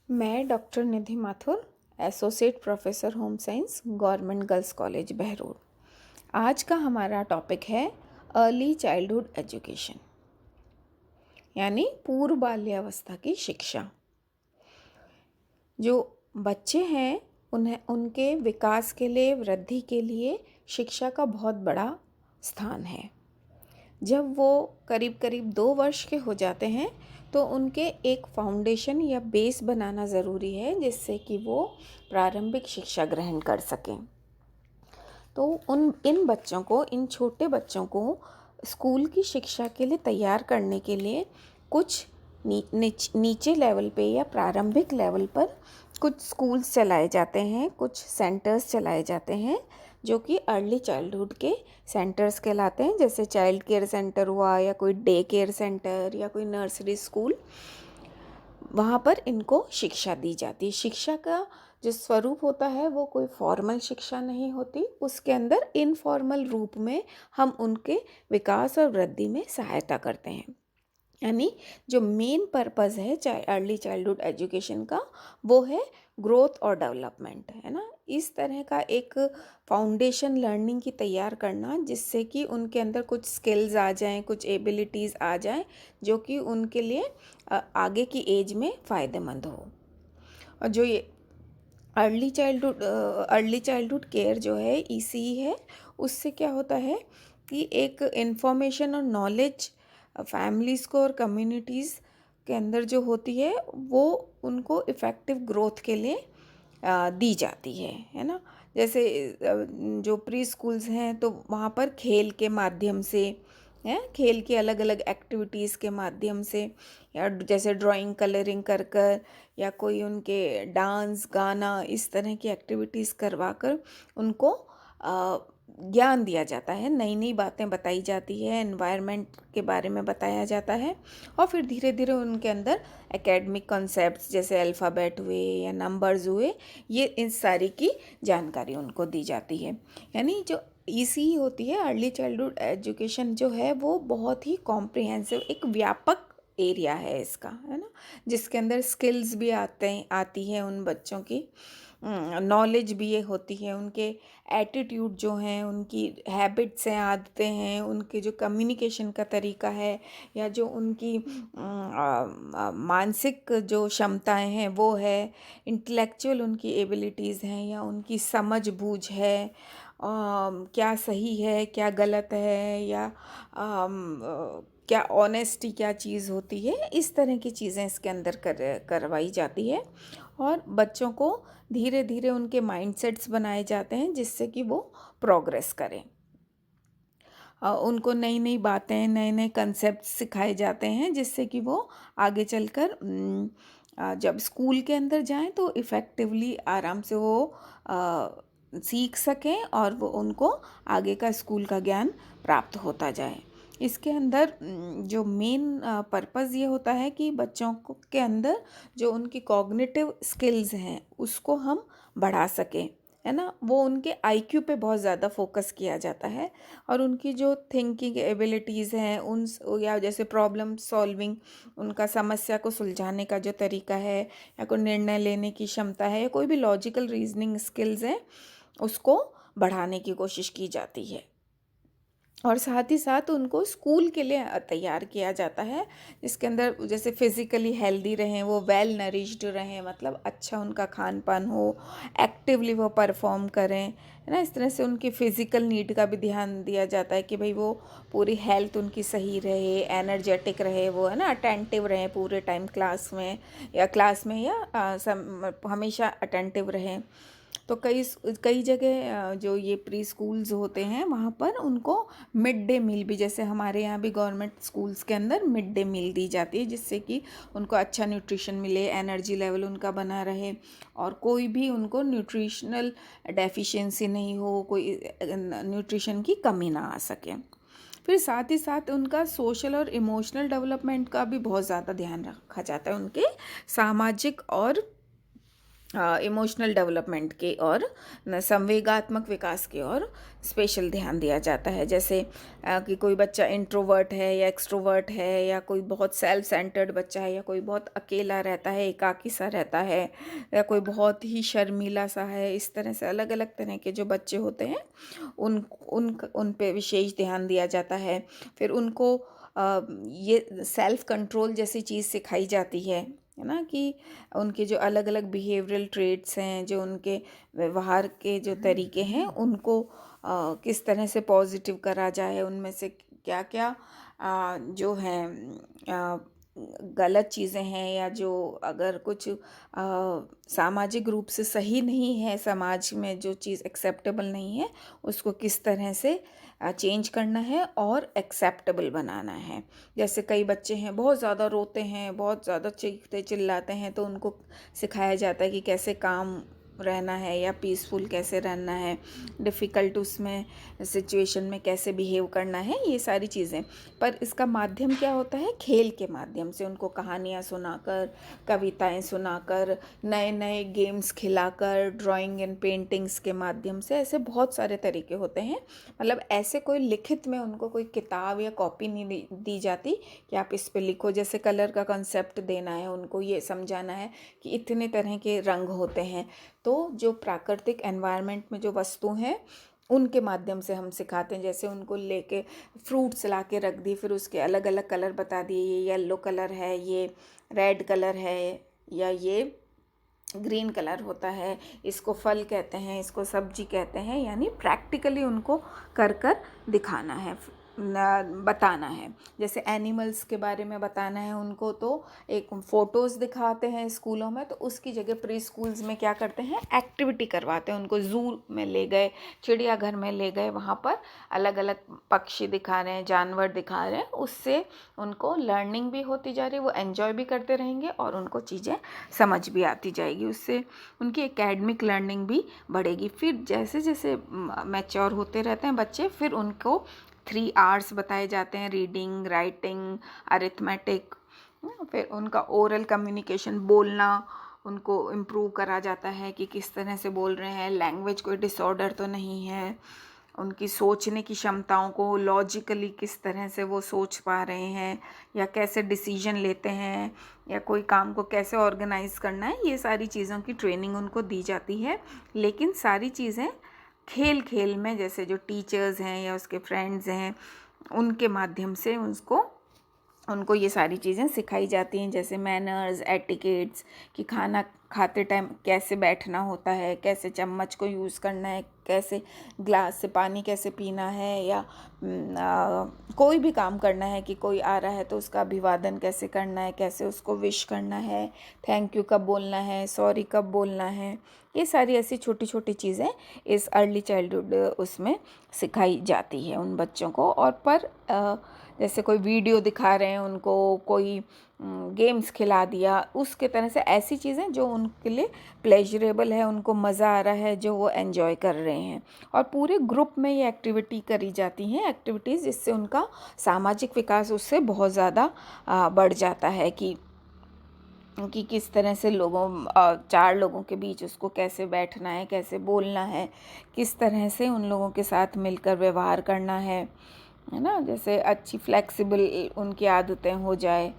मैं doctor Nidhi Mathur, associate professor home science, government girls college Behror. आज का हमारा टॉपिक है अर्ली चाइल्डहुड एजुकेशन, यानी पूर्व बाल्यावस्था की शिक्षा। जो बच्चे हैं उनके विकास के लिए, वृद्धि के लिए शिक्षा का बहुत बड़ा स्थान है। जब वो करीब करीब 2 वर्ष के हो जाते हैं तो उनके एक फाउंडेशन या बेस बनाना ज़रूरी है, जिससे कि वो प्रारंभिक शिक्षा ग्रहण कर सकें। तो इन छोटे बच्चों को स्कूल की शिक्षा के लिए तैयार करने के लिए कुछ नीचे लेवल पे या प्रारंभिक लेवल पर कुछ स्कूल्स चलाए जाते हैं, कुछ सेंटर्स चलाए जाते हैं जो कि अर्ली चाइल्डहुड के सेंटर्स कहलाते हैं। जैसे चाइल्ड केयर सेंटर हुआ, या कोई डे केयर सेंटर, या कोई नर्सरी स्कूल। वहाँ पर इनको शिक्षा दी जाती है। शिक्षा का जो स्वरूप होता है वो कोई फॉर्मल शिक्षा नहीं होती, उसके अंदर इनफॉर्मल रूप में हम उनके विकास और वृद्धि में सहायता करते हैं। यानी जो मेन पर्पज़ है अर्ली चाइल्डहुड एजुकेशन का, वो है ग्रोथ और डेवलपमेंट, है ना। इस तरह का एक फाउंडेशन लर्निंग की तैयार करना, जिससे कि उनके अंदर कुछ स्किल्स आ जाएं, कुछ एबिलिटीज़ आ जाएं, जो कि उनके लिए आगे की एज में फ़ायदेमंद हो। और जो ये अर्ली चाइल्डहुड केयर जो है, ईसीई है, उससे क्या होता है कि एक इन्फॉर्मेशन और नॉलेज फैमिलीज़ को और कम्युनिटीज़ के अंदर जो होती है, वो उनको इफ़ेक्टिव ग्रोथ के लिए दी जाती है ना। जैसे जो प्री स्कूल्स हैं तो वहाँ पर खेल के माध्यम से, खेल की अलग अलग एक्टिविटीज़ के माध्यम से, या जैसे ड्राइंग, कलरिंग कर कर, या कोई उनके डांस, गाना, इस तरह की एक्टिविटीज़ करवा कर उनको ज्ञान दिया जाता है, नई नई बातें बताई जाती है, एनवायरनमेंट के बारे में बताया जाता है। और फिर धीरे धीरे उनके अंदर एकेडमिक कॉन्सेप्ट्स जैसे अल्फ़ाबेट हुए या नंबर्स हुए, ये इस सारी की जानकारी उनको दी जाती है। यानी जो ईसी होती है, अर्ली चाइल्डहुड एजुकेशन जो है, वो बहुत ही कॉम्प्रिहेंसिव, एक व्यापक एरिया है इसका, है ना, जिसके अंदर स्किल्स भी आती है उन बच्चों की, नॉलेज भी ये होती है, उनके एटीट्यूड जो हैं, उनकी हैबिट्स हैं, आदतें हैं, उनके जो कम्युनिकेशन का तरीका है, या जो उनकी मानसिक जो क्षमताएं हैं वो है, इंटेलेक्चुअल उनकी एबिलिटीज़ हैं, या उनकी समझ बूझ है, क्या सही है, क्या गलत है, या क्या ऑनेस्टी क्या चीज़ होती है, इस तरह की चीज़ें इसके अंदर करवाई जाती है। और बच्चों को धीरे धीरे उनके माइंडसेट्स बनाए जाते हैं, जिससे कि वो प्रोग्रेस करें। उनको नई नई बातें, नए नए कंसेप्ट सिखाए जाते हैं, जिससे कि वो आगे चलकर जब स्कूल के अंदर जाएं तो इफ़ेक्टिवली आराम से वो सीख सकें, और वो उनको आगे का स्कूल का ज्ञान प्राप्त होता जाए। इसके अंदर जो मेन पर्पज़ ये होता है कि बच्चों को के अंदर जो उनकी कॉग्निटिव स्किल्स हैं उसको हम बढ़ा सकें, है ना। वो उनके आईक्यू पे बहुत ज़्यादा फोकस किया जाता है, और उनकी जो थिंकिंग एबिलिटीज़ हैं उन, या जैसे प्रॉब्लम सॉल्विंग, उनका समस्या को सुलझाने का जो तरीका है, या कोई निर्णय लेने की क्षमता है, या कोई भी लॉजिकल रीजनिंग स्किल्स हैं, उसको बढ़ाने की कोशिश की जाती है। और साथ ही साथ उनको स्कूल के लिए तैयार किया जाता है, जिसके अंदर जैसे फिज़िकली हेल्दी रहें, वो वेल नरिश्ड रहें, मतलब अच्छा उनका खान पान हो, एक्टिवली वो परफॉर्म करें, है ना। इस तरह से उनकी फ़िज़िकल नीड का भी ध्यान दिया जाता है कि भाई वो पूरी हेल्थ उनकी सही रहे, एनर्जेटिक रहे, वो, है ना, अटेंटिव रहें पूरे टाइम क्लास में, या हमेशा अटेंटिव रहें। तो कई कई जगह जो ये प्री स्कूल्स होते हैं, वहाँ पर उनको मिड डे मील भी, जैसे हमारे यहाँ भी गवर्नमेंट स्कूल्स के अंदर मिड डे मील दी जाती है, जिससे कि उनको अच्छा न्यूट्रिशन मिले, एनर्जी लेवल उनका बना रहे, और कोई भी उनको न्यूट्रिशनल डेफिशिएंसी नहीं हो, कोई न्यूट्रिशन की कमी ना आ सके। फिर साथ ही साथ उनका सोशल और इमोशनल डेवलपमेंट का भी बहुत ज़्यादा ध्यान रखा जाता है, उनके सामाजिक और इमोशनल डेवलपमेंट के और संवेगात्मक विकास की ओर स्पेशल ध्यान दिया जाता है। जैसे कि कोई बच्चा इंट्रोवर्ट है या एक्सट्रोवर्ट है, या कोई बहुत सेल्फ सेंटर्ड बच्चा है, या कोई बहुत अकेला रहता है, एकाकी सा रहता है, या कोई बहुत ही शर्मीला सा है। इस तरह से अलग अलग तरह के जो बच्चे होते हैं उन उन पे विशेष ध्यान दिया जाता है। फिर उनको ये सेल्फ कंट्रोल जैसी चीज़ सिखाई जाती है ना, कि उनके जो अलग अलग बिहेवियरल ट्रेट्स हैं, जो उनके व्यवहार के जो तरीके हैं, उनको किस तरह से पॉजिटिव करा जाए, उनमें से क्या क्या जो हैं गलत चीज़ें हैं, या जो अगर कुछ सामाजिक रूप से सही नहीं है, समाज में जो चीज़ एक्सेप्टेबल नहीं है, उसको किस तरह से चेंज करना है और एक्सेप्टेबल बनाना है। जैसे कई बच्चे हैं बहुत ज़्यादा रोते हैं, बहुत ज़्यादा चीखते चिल्लाते हैं, तो उनको सिखाया जाता है कि कैसे काम रहना है या पीसफुल कैसे रहना है, डिफ़िकल्ट उसमें सिचुएशन में कैसे बिहेव करना है, ये सारी चीज़ें। पर इसका माध्यम क्या होता है? खेल के माध्यम से उनको कहानियाँ सुनाकर, कविताएं सुनाकर, नए नए गेम्स खिलाकर, ड्राइंग एंड पेंटिंग्स के माध्यम से, ऐसे बहुत सारे तरीके होते हैं। मतलब ऐसे कोई लिखित में उनको कोई किताब या कॉपी नहीं दी जाती कि आप इस पे लिखो। जैसे कलर का कंसेप्ट देना है, उनको ये समझाना है कि इतने तरह के रंग होते हैं, तो जो प्राकृतिक एनवायरनमेंट में जो वस्तु हैं उनके माध्यम से हम सिखाते हैं। जैसे उनको लेके फ्रूट्स ला के रख दिए, फिर उसके अलग अलग कलर बता दिए, ये येलो कलर है, ये रेड कलर है, या ये ग्रीन कलर होता है, इसको फल कहते हैं, इसको सब्जी कहते हैं। यानी प्रैक्टिकली उनको कर कर दिखाना है, बताना है। जैसे एनिमल्स के बारे में बताना है उनको, तो एक फ़ोटोज़ दिखाते हैं स्कूलों में, तो उसकी जगह प्री स्कूल्स में क्या करते हैं, एक्टिविटी करवाते हैं उनको। ज़ू में ले गए, चिड़ियाघर में ले गए, वहाँ पर अलग अलग पक्षी दिखा रहे हैं, जानवर दिखा रहे हैं। उससे उनको लर्निंग भी होती जा रही है, वो एन्जॉय भी करते रहेंगे और उनको चीज़ें समझ भी आती जाएगी। उससे उनकी एकेडमिक लर्निंग भी बढ़ेगी। फिर जैसे जैसे मैच्योर होते रहते हैं बच्चे, फिर उनको 3 आर्स बताए जाते हैं, रीडिंग, राइटिंग, अरिथमेटिक। फिर उनका ओरल कम्युनिकेशन, बोलना उनको इम्प्रूव करा जाता है कि किस तरह से बोल रहे हैं, लैंग्वेज कोई डिसऑर्डर तो नहीं है। उनकी सोचने की क्षमताओं को लॉजिकली किस तरह से वो सोच पा रहे हैं, या कैसे डिसीजन लेते हैं, या कोई काम को कैसे ऑर्गेनाइज करना है, ये सारी चीज़ों की ट्रेनिंग उनको दी जाती है। लेकिन सारी चीज़ें खेल खेल में, जैसे जो टीचर्स हैं या उसके फ्रेंड्स हैं, उनके माध्यम से उनको ये सारी चीज़ें सिखाई जाती हैं। जैसे मैनर्स, एटिकेट्स, कि खाना खाते टाइम कैसे बैठना होता है, कैसे चम्मच को यूज़ करना है, कैसे ग्लास से पानी कैसे पीना है, या कोई भी काम करना है, कि कोई आ रहा है तो उसका अभिवादन कैसे करना है, कैसे उसको विश करना है, थैंक यू कब बोलना है, सॉरी कब बोलना है। ये सारी ऐसी छोटी छोटी चीज़ें इस अर्ली चाइल्डहुड उसमें सिखाई जाती है उन बच्चों को। और पर जैसे कोई वीडियो दिखा रहे हैं उनको, कोई गेम्स खिला दिया, उसके तरह से ऐसी चीज़ें जो उनके लिए प्लेजरेबल है, उनको मज़ा आ रहा है, जो वो एंजॉय कर रहे हैं। और पूरे ग्रुप में ये एक्टिविटी करी जाती हैं, एक्टिविटीज़, जिससे उनका सामाजिक विकास उससे बहुत ज़्यादा बढ़ जाता है। कि किस तरह से चार लोगों के बीच उसको कैसे बैठना है, कैसे बोलना है, किस तरह से उन लोगों के साथ मिलकर व्यवहार करना है ना। जैसे अच्छी फ्लेक्सिबल उनकी आदतें हो जाए।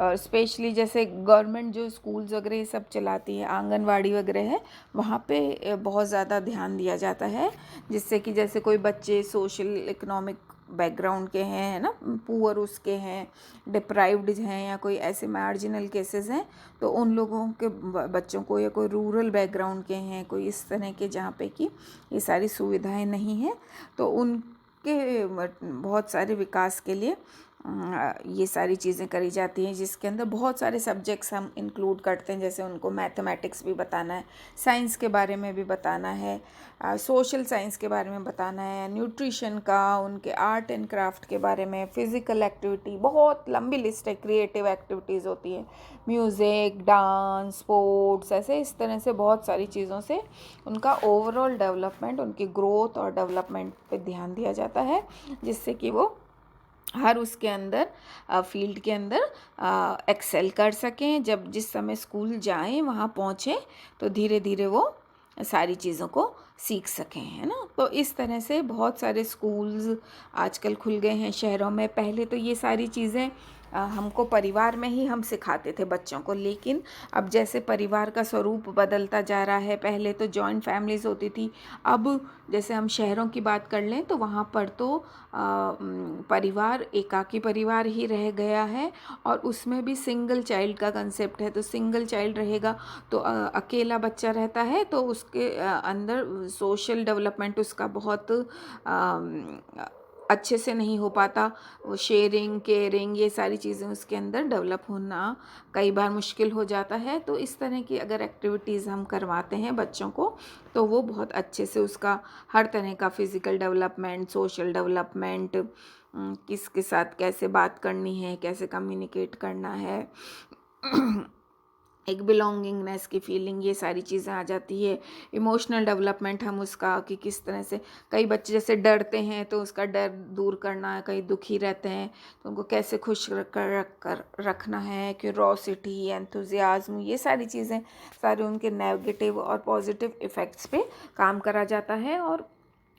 और स्पेशली जैसे गवर्नमेंट जो स्कूल्स वगैरह ये सब चलाती है, आंगनवाड़ी वगैरह है, वहाँ पे बहुत ज़्यादा ध्यान दिया जाता है। जिससे कि जैसे कोई बच्चे सोशल इकोनॉमिक बैकग्राउंड के हैं, है ना, पुअर उसके हैं, डिप्राइव्ड हैं, या कोई ऐसे मार्जिनल केसेस हैं, तो उन लोगों के बच्चों को, या कोई रूरल बैकग्राउंड के हैं, कोई इस तरह के जहाँ पे कि ये सारी सुविधाएं नहीं हैं, तो उनके बहुत सारे विकास के लिए ये सारी चीज़ें करी जाती हैं। जिसके अंदर बहुत सारे सब्जेक्ट्स हम इंक्लूड करते हैं। जैसे उनको मैथमेटिक्स भी बताना है, साइंस के बारे में भी बताना है, सोशल साइंस के बारे में बताना है, न्यूट्रिशन का, उनके आर्ट एंड क्राफ्ट के बारे में, फ़िज़िकल एक्टिविटी, बहुत लंबी लिस्ट है, क्रिएटिव एक्टिविटीज़ होती है, म्यूज़िक, डांस, स्पोर्ट्स, ऐसे इस तरह से बहुत सारी चीज़ों से उनका ओवरऑल डेवलपमेंट, उनकी ग्रोथ और डेवलपमेंट पे ध्यान दिया जाता है, जिससे कि वो हर उसके अंदर फील्ड के अंदर एक्सेल कर सकें। जब जिस समय स्कूल जाएं वहाँ पहुँचें तो धीरे धीरे वो सारी चीज़ों को सीख सकें, है ना। तो इस तरह से बहुत सारे स्कूल्स आजकल खुल गए हैं शहरों में। पहले तो ये सारी चीज़ें हमको परिवार में ही हम सिखाते थे बच्चों को, लेकिन अब जैसे परिवार का स्वरूप बदलता जा रहा है, पहले तो जॉइंट फैमिलीज़ होती थी, अब जैसे हम शहरों की बात कर लें तो वहाँ पर तो परिवार एकाकी परिवार ही रह गया है, और उसमें भी सिंगल चाइल्ड का कंसेप्ट है। तो सिंगल चाइल्ड रहेगा तो अकेला बच्चा रहता है, तो उसके अंदर सोशल डेवलपमेंट उसका बहुत अच्छे से नहीं हो पाता। वो शेयरिंग केयरिंग ये सारी चीज़ें उसके अंदर डेवलप होना कई बार मुश्किल हो जाता है। तो इस तरह की अगर एक्टिविटीज़ हम करवाते हैं बच्चों को तो वो बहुत अच्छे से उसका हर तरह का फिज़िकल डेवलपमेंट, सोशल डेवलपमेंट, किसके साथ कैसे बात करनी है, कैसे कम्युनिकेट करना है, एक बिलोंगिंगनेस की फीलिंग, ये सारी चीज़ें आ जाती है। इमोशनल डेवलपमेंट हम उसका कि किस तरह से, कई बच्चे जैसे डरते हैं तो उसका डर दूर करना है, कई दुखी रहते हैं तो उनको कैसे खुश रख कर रखना है, क्यूरोसिटी, एंथुजियाज्म, ये सारी चीज़ें सारे उनके नेगेटिव और पॉजिटिव इफ़ेक्ट्स पे काम करा जाता है। और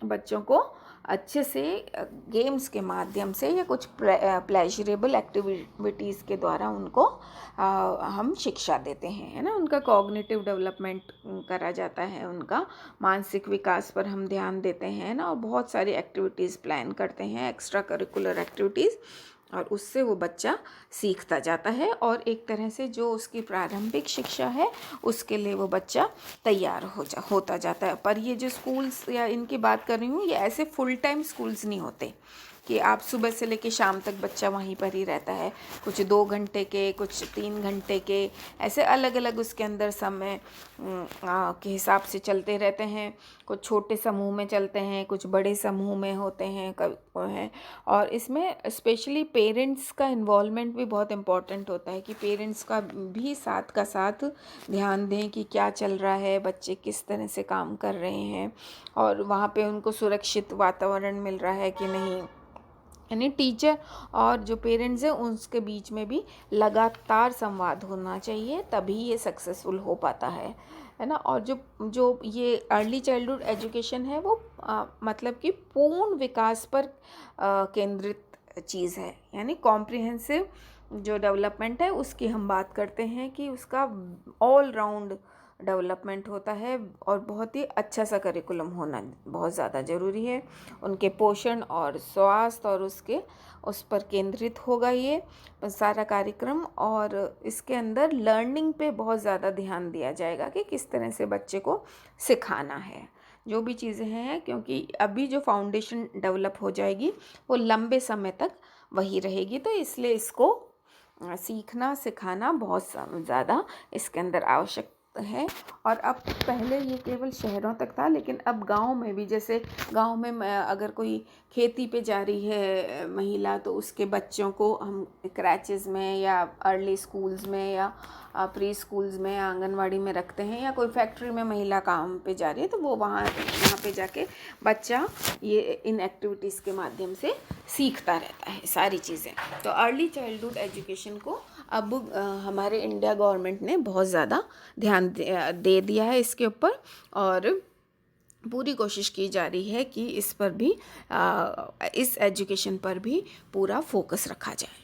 बच्चों को अच्छे से गेम्स के माध्यम से या कुछ प्लेजरेबल एक्टिविटीज़ के द्वारा उनको हम शिक्षा देते हैं, है ना। उनका कॉग्निटिव डेवलपमेंट करा जाता है, उनका मानसिक विकास पर हम ध्यान देते हैं ना, और बहुत सारी एक्टिविटीज़ प्लान करते हैं, एक्स्ट्रा करिकुलर एक्टिविटीज़, और उससे वो बच्चा सीखता जाता है और एक तरह से जो उसकी प्रारंभिक शिक्षा है उसके लिए वो बच्चा तैयार होता जाता है। पर ये जो स्कूल्स या इनकी बात कर रही हूँ, ये ऐसे फुल टाइम स्कूल्स नहीं होते कि आप सुबह से लेकर शाम तक बच्चा वहीं पर ही रहता है। कुछ 2 घंटे के, कुछ 3 घंटे के, ऐसे अलग अलग उसके अंदर समय के हिसाब से चलते रहते हैं। कुछ छोटे समूह में चलते हैं, कुछ बड़े समूह में होते हैं हैं। और इसमें स्पेशली पेरेंट्स का इन्वॉल्वमेंट भी बहुत इम्पॉर्टेंट होता है कि पेरेंट्स का भी साथ का साथ ध्यान दें कि क्या चल रहा है, बच्चे किस तरह से काम कर रहे हैं, और वहाँ पे उनको सुरक्षित वातावरण मिल रहा है कि नहीं। यानी टीचर और जो पेरेंट्स हैं उसके बीच में भी लगातार संवाद होना चाहिए, तभी ये सक्सेसफुल हो पाता है ना। और जो जो ये अर्ली चाइल्डहुड एजुकेशन है वो मतलब कि पूर्ण विकास पर केंद्रित चीज़ है। यानी कॉम्प्रिहेंसिव जो डेवलपमेंट है उसकी हम बात करते हैं कि उसका ऑल राउंड डेवलपमेंट होता है, और बहुत ही अच्छा सा करिकुलम होना बहुत ज़्यादा ज़रूरी है। उनके पोषण और स्वास्थ्य और उस पर केंद्रित होगा ये सारा कार्यक्रम, और इसके अंदर लर्निंग पे बहुत ज़्यादा ध्यान दिया जाएगा कि किस तरह से बच्चे को सिखाना है जो भी चीज़ें हैं, क्योंकि अभी जो फाउंडेशन डेवलप हो जाएगी वो लंबे समय तक वही रहेगी। तो इसलिए इसको सीखना सिखाना बहुत ज़्यादा इसके अंदर आवश्यक है। और अब पहले ये केवल शहरों तक था, लेकिन अब गांव में भी, जैसे गांव में अगर कोई खेती पे जा रही है महिला तो उसके बच्चों को हम क्रैचेस में या अर्ली स्कूल्स में या प्री स्कूल्स में या आंगनवाड़ी में रखते हैं, या कोई फैक्ट्री में महिला काम पे जा रही है तो वो वहाँ पे जाके बच्चा ये इन एक्टिविटीज़ के माध्यम से सीखता रहता है सारी चीज़ें। तो अर्ली चाइल्डहुड एजुकेशन को अब हमारे इंडिया गवर्नमेंट ने बहुत ज़्यादा ध्यान दे दिया है इसके ऊपर, और पूरी कोशिश की जा रही है कि इस पर भी इस एजुकेशन पर भी पूरा फोकस रखा जाए।